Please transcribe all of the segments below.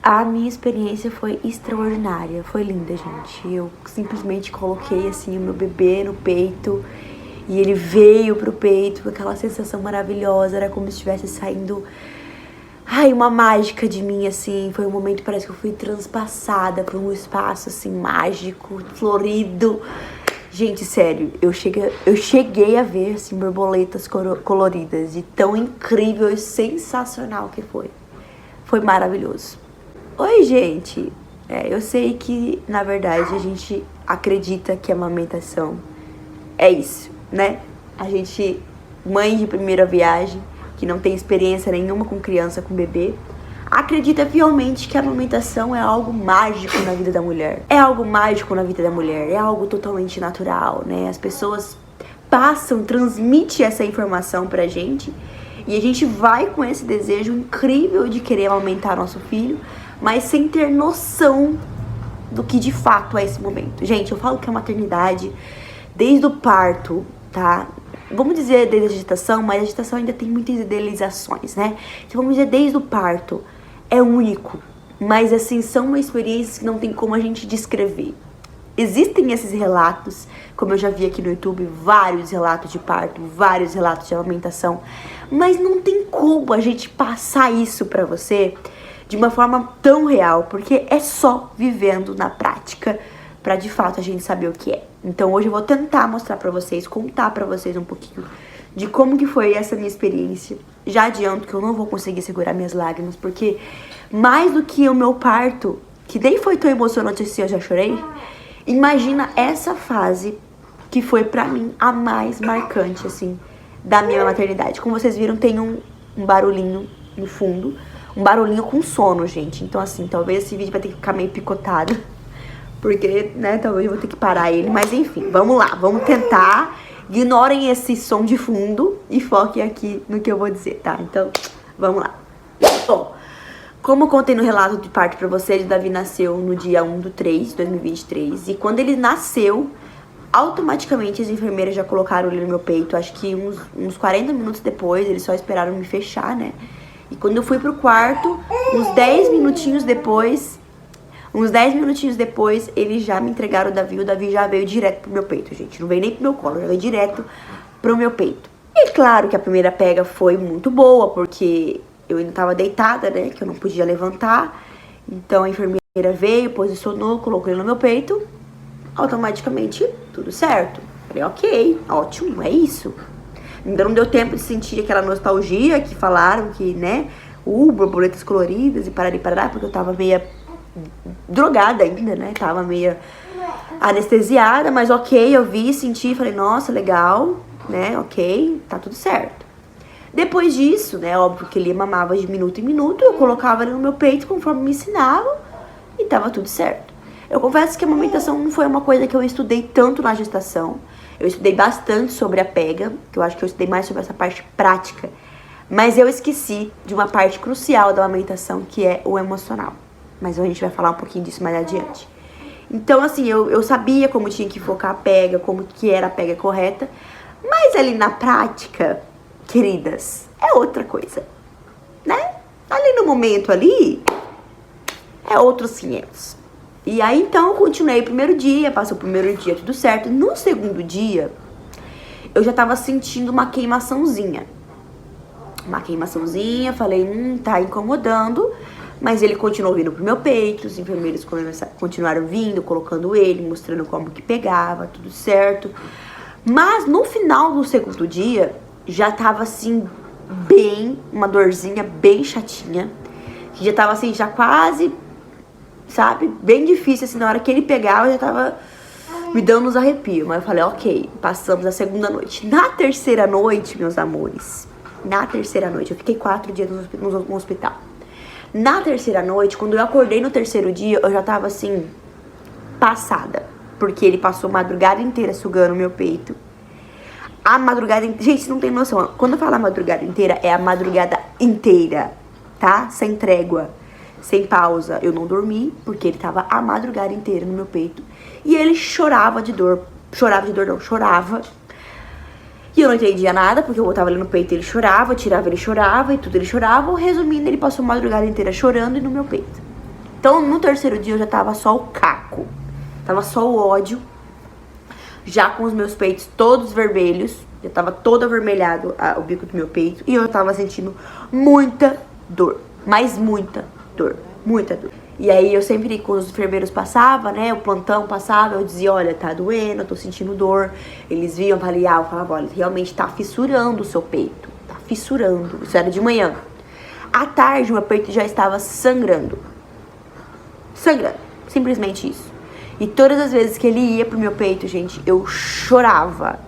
A minha experiência foi extraordinária, foi linda, gente. Eu simplesmente coloquei assim o meu bebê no peito e ele veio pro peito com aquela sensação maravilhosa, era como se estivesse saindo, ai, uma mágica de mim, assim. Foi um momento, parece que eu fui transpassada por um espaço assim mágico, florido. Gente, sério, eu cheguei a ver assim borboletas coloridas, de tão incrível e sensacional que foi. Foi maravilhoso. Oi, gente. Eu sei que, na verdade, a gente acredita que a amamentação é isso, né? A gente, mãe de primeira viagem, que não tem experiência nenhuma com criança, com bebê, acredita fielmente que a amamentação é algo mágico na vida da mulher. É algo mágico na vida da mulher, é algo totalmente natural, né? As pessoas transmitem essa informação pra gente e a gente vai com esse desejo incrível de querer amamentar nosso filho, mas sem ter noção do que de fato é esse momento. Gente, eu falo que a maternidade, desde o parto, tá? Vamos dizer desde a gestação, mas a gestação ainda tem muitas idealizações, né? Então vamos dizer desde o parto, é único. Mas assim, são experiências que não tem como a gente descrever. Existem esses relatos, como eu já vi aqui no YouTube, vários relatos de parto, vários relatos de amamentação, mas não tem como a gente passar isso pra você de uma forma tão real, porque é só vivendo na prática pra de fato a gente saber o que é. Então hoje eu vou tentar mostrar pra vocês, contar pra vocês um pouquinho de como que foi essa minha experiência. Já adianto que eu não vou conseguir segurar minhas lágrimas, porque mais do que o meu parto, que nem foi tão emocionante assim, eu já chorei, imagina essa fase que foi pra mim a mais marcante, assim, da minha maternidade. Como vocês viram, tem um barulhinho no fundo, um barulhinho com sono, gente. Então, assim, talvez esse vídeo vai ter que ficar meio picotado, porque, né, talvez eu vou ter que parar ele. Mas, enfim, vamos lá, vamos tentar. Ignorem esse som de fundo e foquem aqui no que eu vou dizer, tá? Então, vamos lá. Bom, como eu contei no relato de parto pra vocês, o Davi nasceu no dia 1/3 de 2023. E quando ele nasceu, automaticamente as enfermeiras já colocaram ele no meu peito. Acho que uns 40 minutos depois, eles só esperaram me fechar, né? E quando eu fui pro quarto, uns 10 minutinhos depois, eles já me entregaram o Davi já veio direto pro meu peito, gente. Não veio nem pro meu colo, já veio direto pro meu peito. E claro que a primeira pega foi muito boa, porque eu ainda tava deitada, né, que eu não podia levantar. Então a enfermeira veio, posicionou, colocou ele no meu peito. Automaticamente, tudo certo. Falei, ok, ótimo, é isso. Ainda não deu tempo de sentir aquela nostalgia que falaram que, né, borboletas coloridas e parará, porque eu tava meia drogada ainda, né, tava meia anestesiada, mas ok, eu vi, senti, falei, nossa, legal, né, ok, tá tudo certo. Depois disso, né, óbvio que ele mamava de minuto em minuto, eu colocava ele no meu peito conforme me ensinavam e tava tudo certo. Eu confesso que a amamentação não foi uma coisa que eu estudei tanto na gestação. Eu estudei bastante sobre a pega, que eu acho que eu estudei mais sobre essa parte prática. Mas eu esqueci de uma parte crucial da amamentação, que é o emocional. Mas a gente vai falar um pouquinho disso mais adiante. Então, assim, eu sabia como tinha que focar a pega, como que era a pega correta. Mas ali na prática, queridas, é outra coisa, né? Ali no momento ali, é outros 500. E aí, então, eu continuei o primeiro dia, passou o primeiro dia, tudo certo. No segundo dia, eu já tava sentindo uma queimaçãozinha. Falei, tá incomodando. Mas ele continuou vindo pro meu peito, os enfermeiros continuaram vindo, colocando ele, mostrando como que pegava, tudo certo. Mas no final do segundo dia, já tava assim, uma dorzinha bem chatinha. Que já tava assim, já quase, sabe, bem difícil, assim, na hora que ele pegava, eu já tava me dando uns arrepios. Mas eu falei, ok, passamos a segunda noite. Na terceira noite, meus amores, eu fiquei 4 dias no hospital. Na terceira noite, quando eu acordei no terceiro dia, eu já tava assim, passada. Porque ele passou a madrugada inteira sugando o meu peito. A madrugada inteira, gente, não tem noção. Quando eu falo a madrugada inteira, é a madrugada inteira, tá? Sem trégua, sem pausa. Eu não dormi, porque ele tava a madrugada inteira no meu peito. E ele chorava de dor. Chorava. E eu não entendia nada, porque eu botava ele no peito e ele chorava, tirava, ele chorava, e tudo ele chorava. Resumindo, ele passou a madrugada inteira chorando e no meu peito. Então, no terceiro dia, eu já tava só o caco. Tava só o ódio. Já com os meus peitos todos vermelhos. Já tava todo avermelhado o bico do meu peito. E eu tava sentindo muita dor. Mas muita dor. Muita dor. E aí, eu sempre, quando os enfermeiros passavam, né? O plantão passava, eu dizia, olha, tá doendo, eu tô sentindo dor. Eles viam, avaliavam, falavam, olha, realmente tá fissurando o seu peito. Tá fissurando. Isso era de manhã. À tarde, meu peito já estava sangrando. Sangrando. Simplesmente isso. E todas as vezes que ele ia pro meu peito, gente, eu chorava.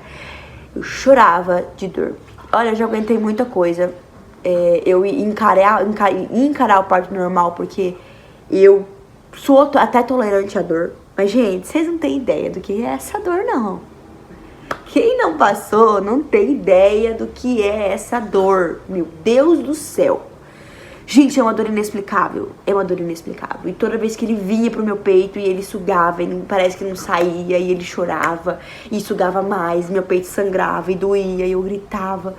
Eu chorava de dor. Olha, eu já aguentei muita coisa. Eu encarar o parto normal, porque eu sou até tolerante à dor. Mas, gente, vocês não têm ideia do que é essa dor, não. Quem não passou não tem ideia do que é essa dor. Meu Deus do céu. Gente, é uma dor inexplicável. É uma dor inexplicável. E toda vez que ele vinha pro meu peito e ele sugava, ele parece que não saía, e ele chorava, e sugava mais, meu peito sangrava e doía, e eu gritava.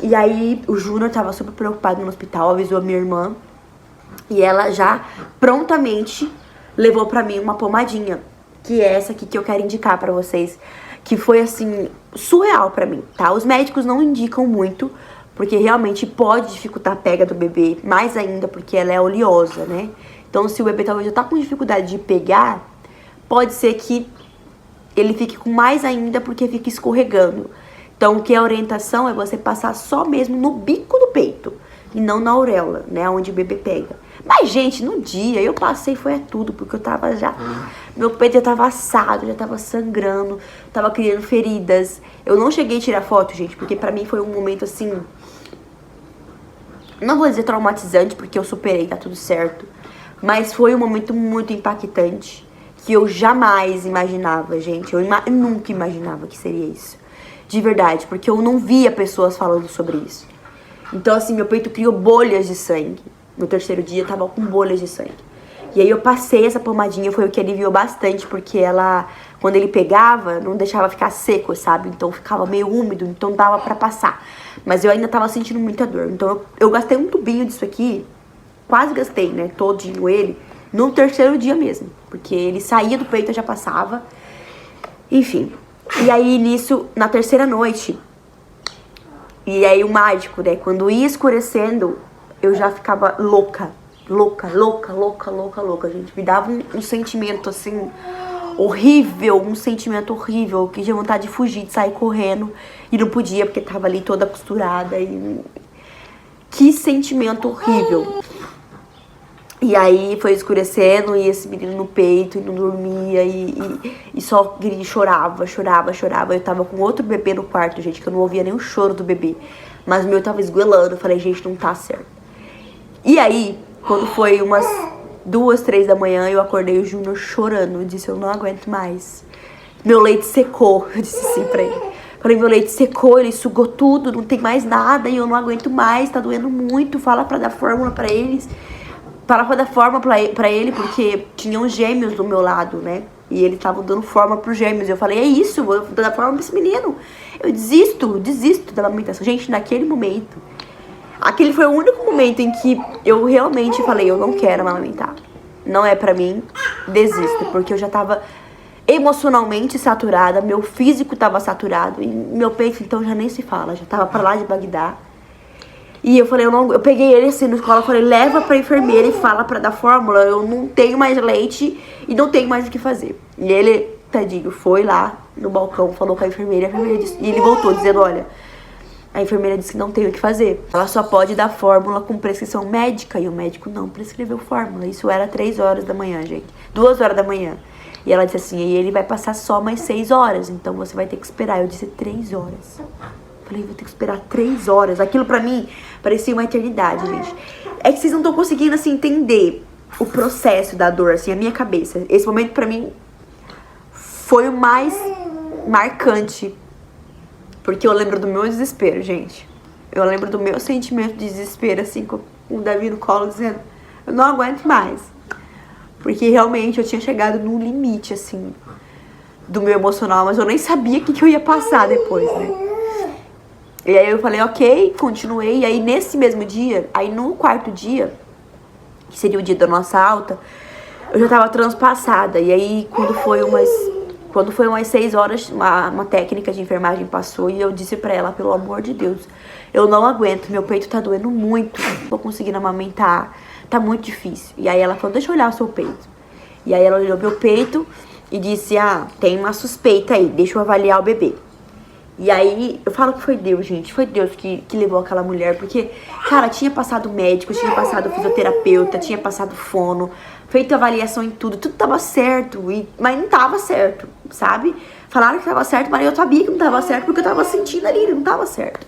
E aí o Júnior tava super preocupado no hospital, avisou a minha irmã, e ela já prontamente levou pra mim uma pomadinha, que é essa aqui que eu quero indicar pra vocês, que foi assim, surreal pra mim, tá? Os médicos não indicam muito, porque realmente pode dificultar a pega do bebê, mais ainda porque ela é oleosa, né? Então, se o bebê talvez já tá com dificuldade de pegar, pode ser que ele fique com mais ainda porque fica escorregando. Então, o que é a orientação é você passar só mesmo no bico do peito e não na auréola, né? Onde o bebê pega. Mas, gente, no dia eu passei, foi tudo, porque eu tava já... Meu peito já tava assado, já tava sangrando, tava criando feridas. Eu não cheguei a tirar foto, gente, porque pra mim foi um momento assim... Não vou dizer traumatizante, porque eu superei, tá tudo certo. Mas foi um momento muito impactante, que eu jamais imaginava, gente. Eu nunca imaginava que seria isso. De verdade, porque eu não via pessoas falando sobre isso. Então, assim, meu peito criou bolhas de sangue. No terceiro dia, eu tava com bolhas de sangue. E aí eu passei essa pomadinha, foi o que aliviou bastante, porque ela, quando ele pegava, não deixava ficar seco, sabe? Então ficava meio úmido, então dava pra passar. Mas eu ainda tava sentindo muita dor. Então eu gastei um tubinho disso aqui, quase gastei, né, todinho ele, no terceiro dia mesmo. Porque ele saía do peito, eu já passava. Enfim. E aí nisso, na terceira noite, e aí o mágico, né, quando ia escurecendo, eu já ficava louca, gente. Me dava um sentimento, assim, horrível, que tinha vontade de fugir, de sair correndo, e não podia, porque tava ali toda costurada, e... Que sentimento horrível. E aí foi escurecendo, e esse menino no peito, e não dormia, e só chorava. Eu tava com outro bebê no quarto, gente, que eu não ouvia nem o choro do bebê. Mas o meu tava esgoelando, eu falei, gente, não tá certo. E aí, quando foi umas 2, 3 da manhã, eu acordei o Júnior chorando. Eu disse, eu não aguento mais. Meu leite secou. Eu disse assim pra ele. Falei, meu leite secou, ele sugou tudo, não tem mais nada e eu não aguento mais, tá doendo muito. Fala pra dar fórmula pra eles. Fala pra dar fórmula pra ele, porque tinham gêmeos do meu lado, né? E eles estavam dando fórmula pros gêmeos. Eu falei, é isso, vou dar fórmula pra esse menino. Eu desisto da amamentação. Gente, naquele momento... Aquele foi o único momento em que eu realmente falei, eu não quero amamentar. Não é pra mim, desisto. Porque eu já tava emocionalmente saturada, meu físico tava saturado. E meu peito, então, já nem se fala. Já tava pra lá de Bagdá. E eu falei, eu peguei ele assim na escola, falei, leva pra enfermeira e fala pra dar fórmula. Eu não tenho mais leite e não tenho mais o que fazer. E ele, tadinho, foi lá no balcão, falou com a enfermeira disse, e ele voltou dizendo, olha... A enfermeira disse que não tem o que fazer. Ela só pode dar fórmula com prescrição médica. E o médico não prescreveu fórmula. Isso era 3 horas da manhã, gente. 2 horas da manhã. E ela disse assim, e ele vai passar só mais 6 horas. Então você vai ter que esperar. Eu disse, 3 horas. Falei, vou ter que esperar 3 horas. Aquilo pra mim parecia uma eternidade, gente. É que vocês não estão conseguindo, assim, entender o processo da dor, assim, a minha cabeça. Esse momento pra mim foi o mais marcante. Porque eu lembro do meu desespero, gente. Eu lembro do meu sentimento de desespero, assim, com o Davi no colo, dizendo, eu não aguento mais. Porque realmente eu tinha chegado num limite, assim, do meu emocional, mas eu nem sabia o que eu ia passar depois, né? E aí eu falei, ok, continuei. E aí nesse mesmo dia, aí no quarto dia, que seria o dia da nossa alta, eu já tava transpassada. E aí, quando foi umas 6 horas, uma técnica de enfermagem passou e eu disse pra ela, pelo amor de Deus, eu não aguento, meu peito tá doendo muito, não tô conseguindo amamentar, tá muito difícil. E aí ela falou, deixa eu olhar o seu peito. E aí ela olhou meu peito e disse, tem uma suspeita aí, deixa eu avaliar o bebê. E aí, eu falo que foi Deus, gente, foi Deus que levou aquela mulher, porque, cara, tinha passado médico, tinha passado fisioterapeuta, tinha passado fono, feito avaliação em tudo tava certo, mas não tava certo, sabe? Falaram que tava certo, mas eu sabia que não tava certo, porque eu tava sentindo ali, não tava certo.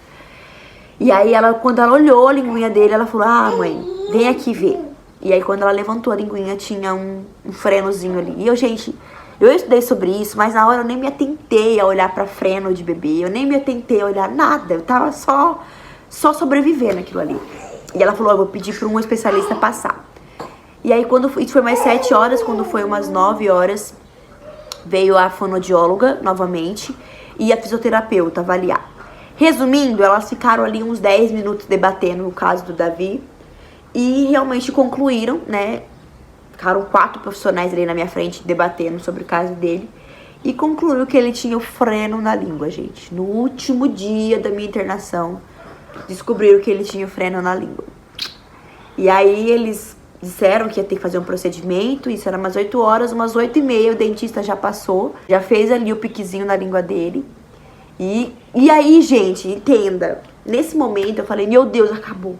E aí, quando ela olhou a linguinha dele, ela falou, mãe, vem aqui ver. E aí, quando ela levantou a linguinha, tinha um frenozinho ali. E eu, gente, eu estudei sobre isso, mas na hora eu nem me atentei a olhar pra freno de bebê, eu nem me atentei a olhar nada, eu tava só sobrevivendo aquilo ali. E ela falou, eu vou pedir pra um especialista passar. E aí, isso foi mais 7 horas, quando foi umas 9 horas, veio a fonoaudióloga novamente e a fisioterapeuta avaliar. Resumindo, elas ficaram ali uns 10 minutos debatendo o caso do Davi e realmente concluíram, né? Ficaram 4 profissionais ali na minha frente debatendo sobre o caso dele e concluiu que ele tinha o freno na língua, gente. No último dia da minha internação, descobriram que ele tinha o freno na língua. E aí eles disseram que ia ter que fazer um procedimento, isso era umas 8 horas, umas 8h30 o dentista já passou, já fez ali o piquezinho na língua dele. E aí, gente, entenda, nesse momento eu falei, meu Deus, acabou,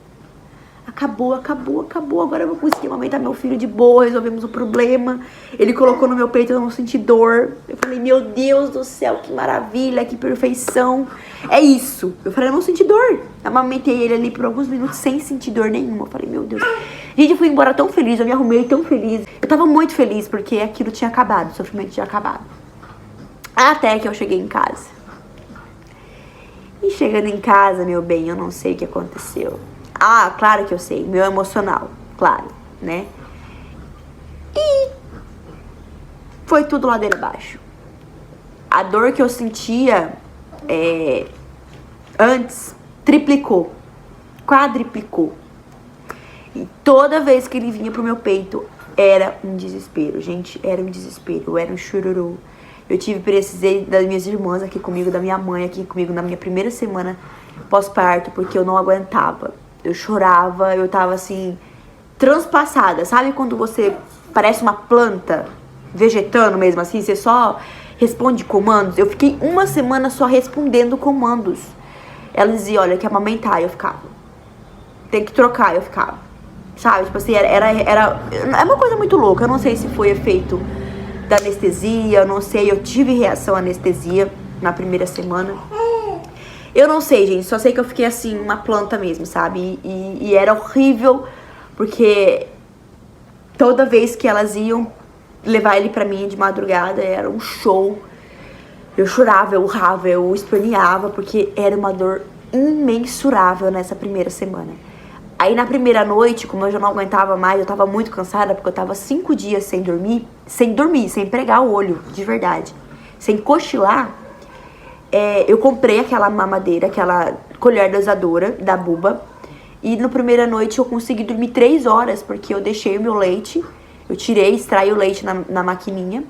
agora eu vou conseguir amamentar meu filho de boa, resolvemos o problema, ele colocou no meu peito, eu não senti dor, eu falei, meu Deus do céu, que maravilha, que perfeição, é isso, eu falei, eu não senti dor, amamentei ele ali por alguns minutos sem sentir dor nenhuma, eu falei, meu Deus, gente, eu fui embora tão feliz, eu me arrumei tão feliz, eu tava muito feliz porque aquilo tinha acabado, o sofrimento tinha acabado, até que eu cheguei em casa. E chegando em casa, meu bem, eu não sei o que aconteceu. Claro que eu sei, meu emocional, claro, né? E foi tudo ladeira abaixo. A dor que eu sentia antes triplicou, quadriplicou. E toda vez que ele vinha pro meu peito, era um desespero, gente, era um desespero, era um chororô. Precisei das minhas irmãs aqui comigo, da minha mãe aqui comigo na minha primeira semana pós-parto, porque eu não aguentava. Eu chorava, eu tava assim, transpassada. Sabe quando você parece uma planta vegetando mesmo assim? Você só responde comandos? Eu fiquei uma semana só respondendo comandos. Ela dizia, olha, quer amamentar? Eu ficava. Tem que trocar? Eu ficava. Sabe? Tipo assim, é uma coisa muito louca. Eu não sei se foi efeito da anestesia, eu não sei, eu tive reação à anestesia na primeira semana. Eu não sei, gente, só sei que eu fiquei assim, uma planta mesmo, sabe? E era horrível, porque toda vez que elas iam levar ele pra mim de madrugada, era um show. Eu chorava, eu urrava, eu esperneava, porque era uma dor imensurável nessa primeira semana. Aí na primeira noite, como eu já não aguentava mais, eu tava muito cansada, porque eu tava 5 dias sem dormir, sem pregar o olho, de verdade, sem cochilar. Eu comprei aquela mamadeira, aquela colher dosadora da Buba, e na primeira noite eu consegui dormir 3 horas, porque eu deixei o meu leite, eu extraí o leite na maquininha,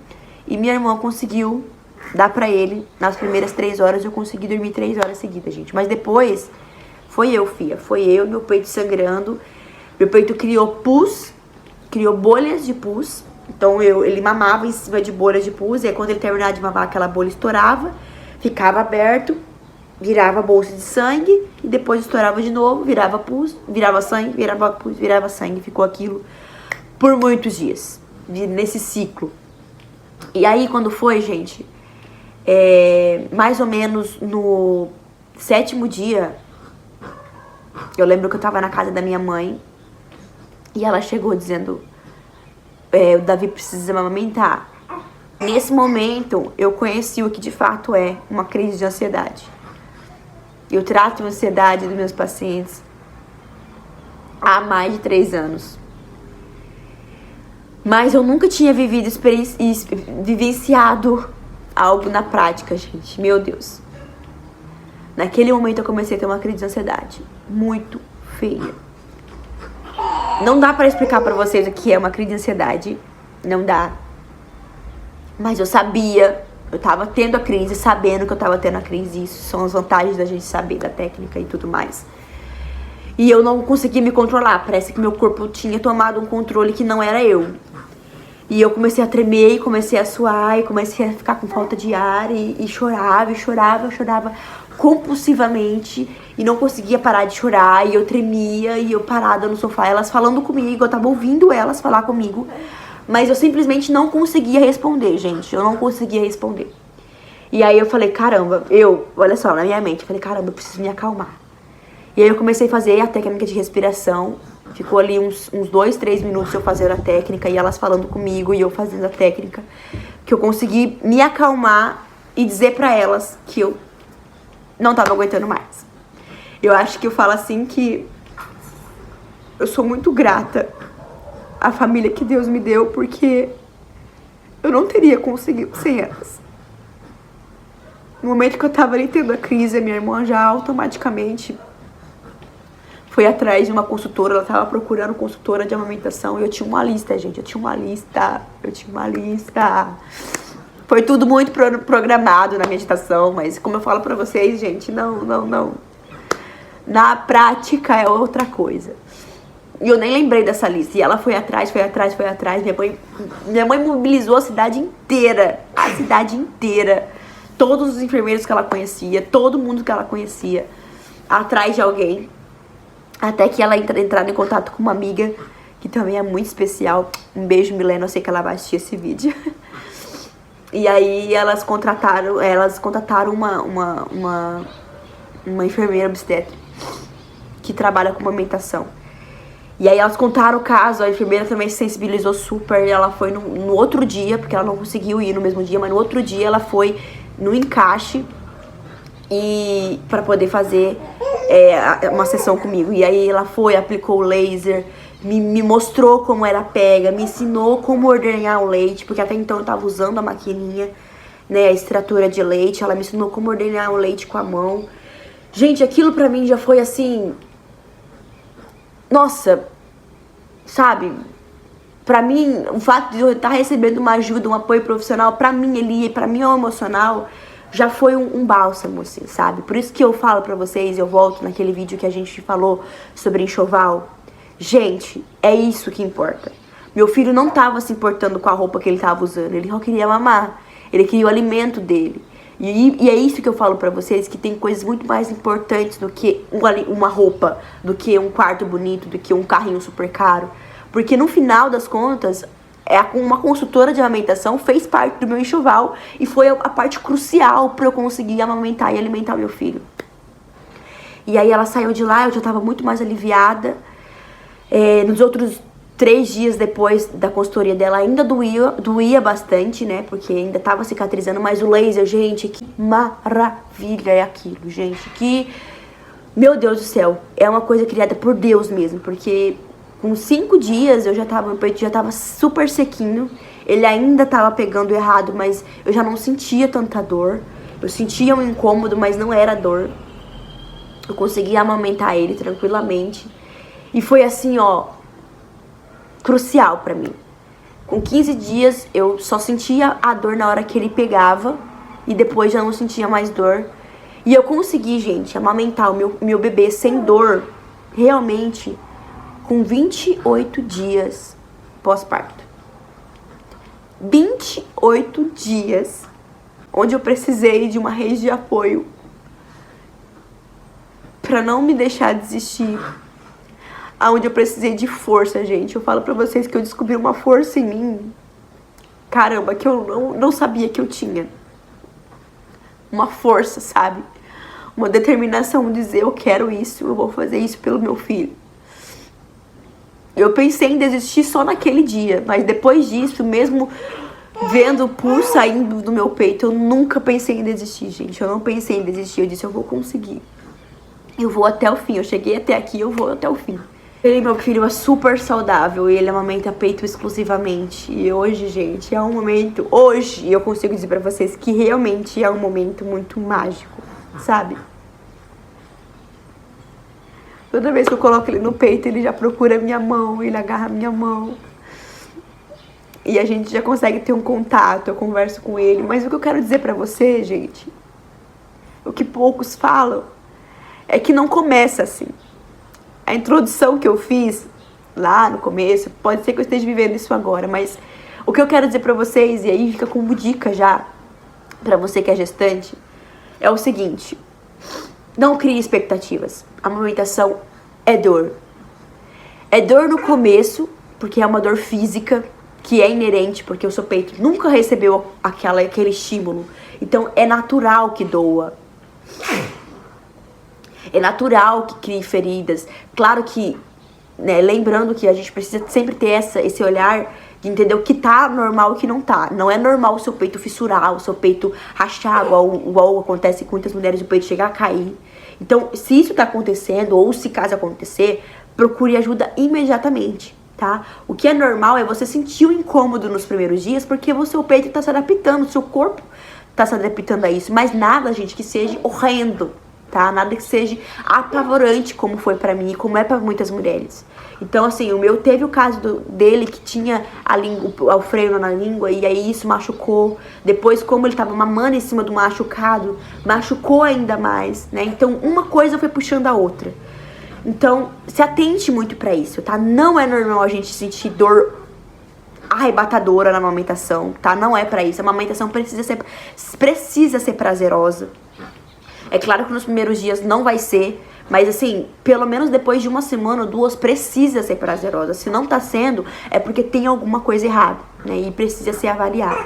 e minha irmã conseguiu dar pra ele, nas primeiras 3 horas eu consegui dormir 3 horas seguidas, gente, mas depois foi eu, filha, meu peito sangrando, meu peito criou pus, criou bolhas de pus, então ele mamava em cima de bolhas de pus, e aí quando ele terminava de mamar, aquela bolha estourava, ficava aberto, virava bolsa de sangue, e depois estourava de novo, virava pus, virava sangue, virava pus, virava sangue, ficou aquilo por muitos dias, nesse ciclo. E aí quando foi, gente, mais ou menos no 7º dia, eu lembro que eu tava na casa da minha mãe e ela chegou dizendo, o Davi precisa amamentar. Nesse momento, eu conheci o que de fato é uma crise de ansiedade. Eu trato a ansiedade dos meus pacientes há mais de 3 anos. Mas eu nunca tinha vivenciado algo na prática, gente. Meu Deus. Naquele momento eu comecei a ter uma crise de ansiedade muito feia. Não dá pra explicar pra vocês o que é uma crise de ansiedade. não dá. Mas eu sabia, eu tava tendo a crise, sabendo que eu tava tendo a crise. Isso são as vantagens da gente saber da técnica e tudo mais. E eu não conseguia me controlar, parece que meu corpo tinha tomado um controle que não era eu. E eu comecei a tremer, e comecei a suar, e comecei a ficar com falta de ar, e chorava, chorava compulsivamente, e não conseguia parar de chorar, e eu tremia, e eu parada no sofá, elas falando comigo, eu tava ouvindo elas falar comigo, mas eu simplesmente não conseguia responder, gente, eu não conseguia responder. E aí eu falei, caramba, olha só, na minha mente, eu falei, caramba, eu preciso me acalmar. E aí eu comecei a fazer a técnica de respiração. Ficou ali uns 2, 3 minutos eu fazendo a técnica e elas falando comigo e eu fazendo a técnica. Que eu consegui me acalmar e dizer pra elas que eu não tava aguentando mais. Eu acho que eu falo assim que eu sou muito grata à família que Deus me deu, porque eu não teria conseguido sem elas. No momento que eu tava ali tendo a crise, a minha irmã já automaticamente foi atrás de uma consultora, ela tava procurando consultora de amamentação e eu tinha uma lista, gente, eu tinha uma lista. Foi tudo muito programado na meditação, mas como eu falo pra vocês, gente, não. Na prática é outra coisa. E eu nem lembrei dessa lista. E ela foi atrás. Minha mãe mobilizou a cidade inteira. Todos os enfermeiros que ela conhecia, todo mundo que ela conhecia, atrás de alguém. Até que ela entraram em contato com uma amiga, que também é muito especial. Um beijo, Milena, eu sei que ela vai assistir esse vídeo. E aí elas contrataram uma enfermeira obstetra que trabalha com amamentação. E aí elas contaram o caso, a enfermeira também se sensibilizou super. E ela foi no outro dia, porque ela não conseguiu ir no mesmo dia, mas no outro dia ela foi no encaixe e para poder fazer uma sessão comigo. E aí ela foi, aplicou o laser, me mostrou como era a pega, me ensinou como ordenhar o leite, porque até então eu tava usando a maquininha, né, a extratora de leite. Ela me ensinou como ordenhar o leite com a mão. Gente, aquilo pra mim já foi assim, nossa, sabe? Pra mim, o fato de eu estar recebendo uma ajuda, um apoio profissional, pra mim ali, pra mim o emocional, já foi um bálsamo, assim, sabe? Por isso que eu falo pra vocês, eu volto naquele vídeo que a gente falou sobre enxoval. Gente, é isso que importa. Meu filho não tava se importando com a roupa que ele tava usando, ele só queria mamar, ele queria o alimento dele. E é isso que eu falo pra vocês, que tem coisas muito mais importantes do que uma roupa, do que um quarto bonito, do que um carrinho super caro. Porque no final das contas, uma consultora de amamentação fez parte do meu enxoval e foi a parte crucial para eu conseguir amamentar e alimentar meu filho. E aí ela saiu de lá, eu já estava muito mais aliviada. Nos outros 3 dias depois da consultoria dela ainda doía bastante, né? Porque ainda estava cicatrizando, mas o laser, gente, que maravilha é aquilo, gente. Que, meu Deus do céu, é uma coisa criada por Deus mesmo, porque com 5 dias meu peito já tava super sequinho. Ele ainda tava pegando errado, mas eu já não sentia tanta dor. Eu sentia um incômodo, mas não era dor. Eu conseguia amamentar ele tranquilamente. E foi assim, ó, crucial pra mim. Com 15 dias eu só sentia a dor na hora que ele pegava. E depois já não sentia mais dor. E eu consegui, gente, amamentar o meu bebê sem dor, realmente, com 28 dias pós-parto. 28 dias onde eu precisei de uma rede de apoio pra não me deixar desistir. Onde eu precisei de força, gente. Eu falo pra vocês que eu descobri uma força em mim, caramba, que eu não sabia que eu tinha. Uma força, sabe? Uma determinação de dizer, eu quero isso, eu vou fazer isso pelo meu filho. Eu pensei em desistir só naquele dia, mas depois disso, mesmo vendo o pulso saindo do meu peito, eu nunca pensei em desistir, gente. Eu não pensei em desistir, eu disse, eu vou conseguir. Eu vou até o fim, eu cheguei até aqui, eu vou até o fim. Meu filho é super saudável, ele amamenta peito exclusivamente. E hoje, gente, é um momento... Hoje eu consigo dizer pra vocês que realmente é um momento muito mágico, sabe? Toda vez que eu coloco ele no peito, ele já procura a minha mão, ele agarra a minha mão. e a gente já consegue ter um contato, eu converso com ele. Mas o que eu quero dizer pra você, gente, o que poucos falam, é que não começa assim. A introdução que eu fiz lá no começo, pode ser que eu esteja vivendo isso agora, mas o que eu quero dizer pra vocês, e aí fica como dica já, pra você que é gestante, é o seguinte: não crie expectativas. A amamentação é dor. É dor no começo, porque é uma dor física, que é inerente, porque o seu peito nunca recebeu aquele estímulo. Então é natural que doa. É natural que crie feridas. Claro que, né, lembrando que a gente precisa sempre ter esse olhar de entender o que tá normal e o que não tá. Não é normal o seu peito fissurar, o seu peito rachar, igual acontece com muitas mulheres, o peito chegar a cair. Então, se isso tá acontecendo, ou se caso acontecer, procure ajuda imediatamente, tá? O que é normal é você sentir o incômodo nos primeiros dias, porque o seu peito tá se adaptando, o seu corpo tá se adaptando a isso. Mas nada, gente, que seja horrendo, tá? Nada que seja apavorante, como foi pra mim e como é pra muitas mulheres. Então, assim, o meu teve o caso dele que tinha o freio na língua, e aí isso machucou. Depois, como ele tava mamando em cima do machucado, machucou ainda mais, né? Então, uma coisa foi puxando a outra. Então, se atente muito pra isso, tá? Não é normal a gente sentir dor arrebatadora na amamentação, tá? Não é pra isso. A amamentação precisa ser prazerosa. É claro que nos primeiros dias não vai ser, mas assim, pelo menos depois de uma semana ou duas, precisa ser prazerosa. Se não tá sendo, é porque tem alguma coisa errada, né? E precisa ser avaliado.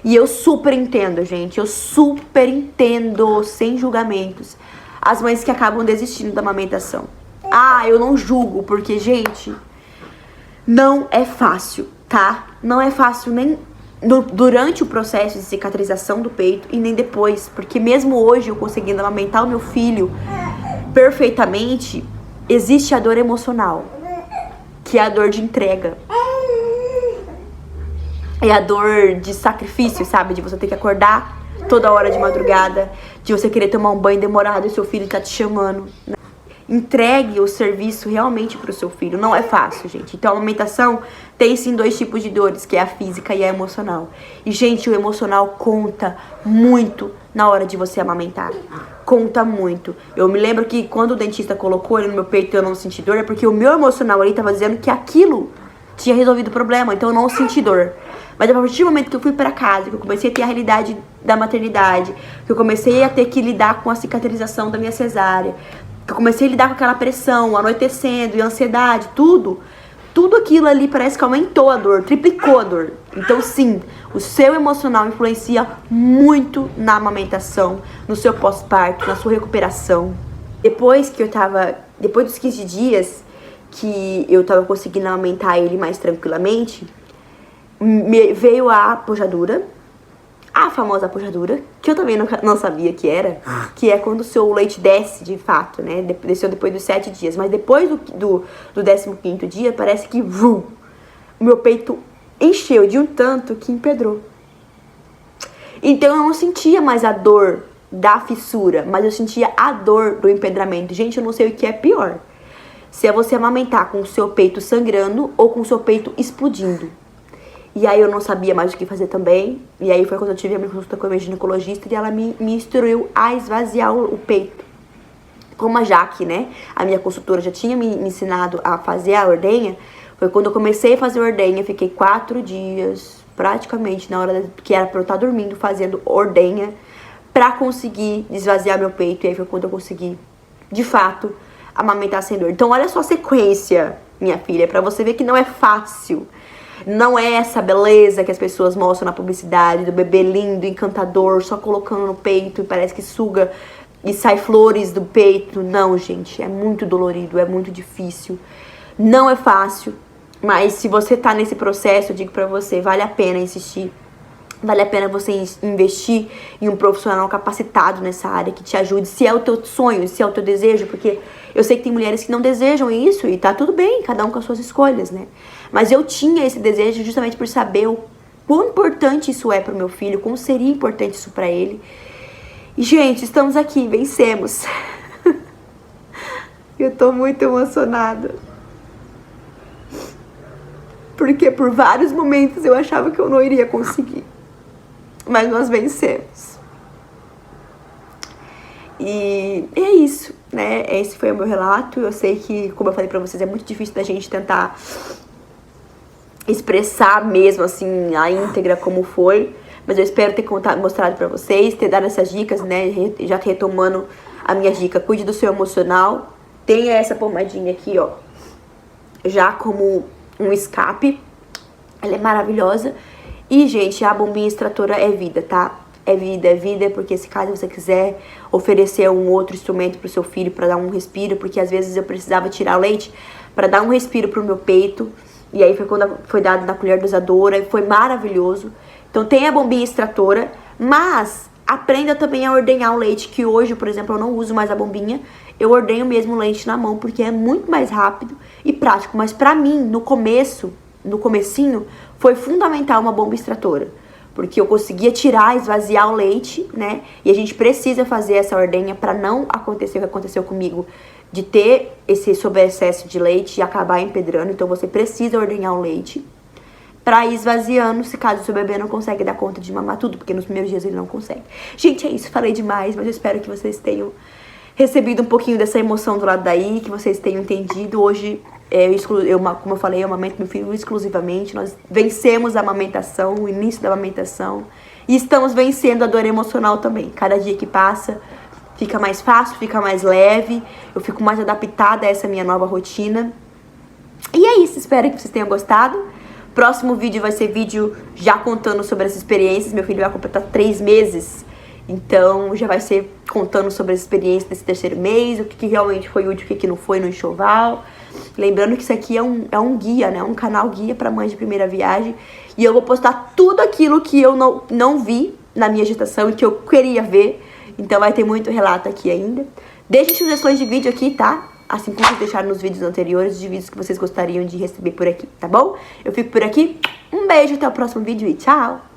E eu super entendo, gente. Eu super entendo, sem julgamentos, as mães que acabam desistindo da amamentação. Ah, eu não julgo, porque, gente, não é fácil, tá? Não é fácil nem durante o processo de cicatrização do peito e nem depois, porque mesmo hoje eu conseguindo amamentar o meu filho perfeitamente, existe a dor emocional, que é a dor de entrega. É a dor de sacrifício, sabe? De você ter que acordar toda hora de madrugada, de você querer tomar um banho demorado e seu filho tá te chamando, né? Entregue o serviço realmente pro seu filho. Não é fácil, gente. Então a amamentação tem sim dois tipos de dores, que é a física e a emocional. E, gente, o emocional conta muito na hora de você amamentar. Conta muito. Eu me lembro que quando o dentista colocou ele no meu peito e eu não senti dor, é porque o meu emocional ali tava dizendo que aquilo tinha resolvido o problema, então eu não senti dor. Mas a partir do momento que eu fui pra casa, que eu comecei a ter a realidade da maternidade, que eu comecei a ter que lidar com a cicatrização da minha cesárea, que eu comecei a lidar com aquela pressão, anoitecendo e ansiedade, tudo aquilo ali parece que aumentou a dor, triplicou a dor. Então, sim, o seu emocional influencia muito na amamentação, no seu pós-parto, na sua recuperação. Depois dos 15 dias que eu tava conseguindo amamentar ele mais tranquilamente, veio a pojadura, a famosa pojadura, que eu também não sabia que era, que é quando o seu leite desce de fato, né? Desceu depois dos 7 dias. Mas depois do 15º dia, parece que o meu peito encheu de um tanto que empedrou. Então eu não sentia mais a dor da fissura, mas eu sentia a dor do empedramento. Gente, eu não sei o que é pior. Se é você amamentar com o seu peito sangrando ou com o seu peito explodindo. E aí eu não sabia mais o que fazer também. E aí foi quando eu tive a minha consulta com a minha ginecologista e ela me instruiu a esvaziar o peito. Como a Jaque, né, a minha consultora já tinha me ensinado a fazer a ordenha, foi quando eu comecei a fazer a ordenha, fiquei 4 dias, praticamente, na hora que era pra eu estar dormindo, fazendo ordenha, pra conseguir esvaziar meu peito. E aí foi quando eu consegui, de fato, amamentar sem dor. Então olha só a sequência, minha filha, pra você ver que não é fácil. Não é essa beleza que as pessoas mostram na publicidade, do bebê lindo, encantador, só colocando no peito e parece que suga e sai flores do peito. Não, gente, é muito dolorido, é muito difícil. Não é fácil, mas se você tá nesse processo, eu digo pra você, vale a pena insistir. Vale a pena você investir em um profissional capacitado nessa área, que te ajude, se é o teu sonho, se é o teu desejo, porque eu sei que tem mulheres que não desejam isso e tá tudo bem, cada um com as suas escolhas, né? Mas eu tinha esse desejo justamente por saber o quão importante isso é pro meu filho, como seria importante isso pra ele. E, gente, estamos aqui, vencemos. Eu tô muito emocionada. porque por vários momentos eu achava que eu não iria conseguir. Mas nós vencemos. E é isso, né? Esse foi o meu relato. Eu sei que, como eu falei pra vocês, é muito difícil da gente tentar expressar mesmo, assim, a íntegra como foi. Mas eu espero ter mostrado pra vocês, ter dado essas dicas, né? Já que retomando a minha dica, cuide do seu emocional. Tenha essa pomadinha aqui, ó, já como um escape. Ela é maravilhosa. E, gente, a bombinha extratora é vida, tá? É vida, porque se caso você quiser oferecer um outro instrumento pro seu filho pra dar um respiro, porque às vezes eu precisava tirar leite pra dar um respiro pro meu peito, e aí foi quando foi dado na colher dosadora, e foi maravilhoso. Então tem a bombinha extratora, mas aprenda também a ordenhar o leite, que hoje, por exemplo, eu não uso mais a bombinha, eu ordenho mesmo o leite na mão, porque é muito mais rápido e prático. Mas pra mim, no comecinho, foi fundamental uma bomba extratora, porque eu conseguia tirar, esvaziar o leite, né? E a gente precisa fazer essa ordenha para não acontecer o que aconteceu comigo, de ter esse sobreexcesso de leite e acabar empedrando. Então você precisa ordenhar o leite para ir esvaziando, se caso o seu bebê não consegue dar conta de mamar tudo, porque nos primeiros dias ele não consegue. Gente, é isso, falei demais, mas eu espero que vocês tenham recebido um pouquinho dessa emoção do lado daí, que vocês tenham entendido. Hoje, como eu falei, eu amamento meu filho exclusivamente. Nós vencemos a amamentação, o início da amamentação, e estamos vencendo a dor emocional também. Cada dia que passa, fica mais fácil, fica mais leve, eu fico mais adaptada a essa minha nova rotina. E é isso, espero que vocês tenham gostado. Próximo vídeo vai ser vídeo já contando sobre as experiências. Meu filho vai completar 3 meses, então já vai ser contando sobre as experiências desse 3º mês, o que realmente foi útil, o que não foi no enxoval. Lembrando que isso aqui é um guia, né? Um canal guia para mães de primeira viagem. E eu vou postar tudo aquilo que eu não vi na minha gestação e que eu queria ver. Então vai ter muito relato aqui ainda. Deixem sugestões de vídeo aqui, tá? Assim como vocês deixaram nos vídeos anteriores, de vídeos que vocês gostariam de receber por aqui, tá bom? Eu fico por aqui. Um beijo, até o próximo vídeo e tchau!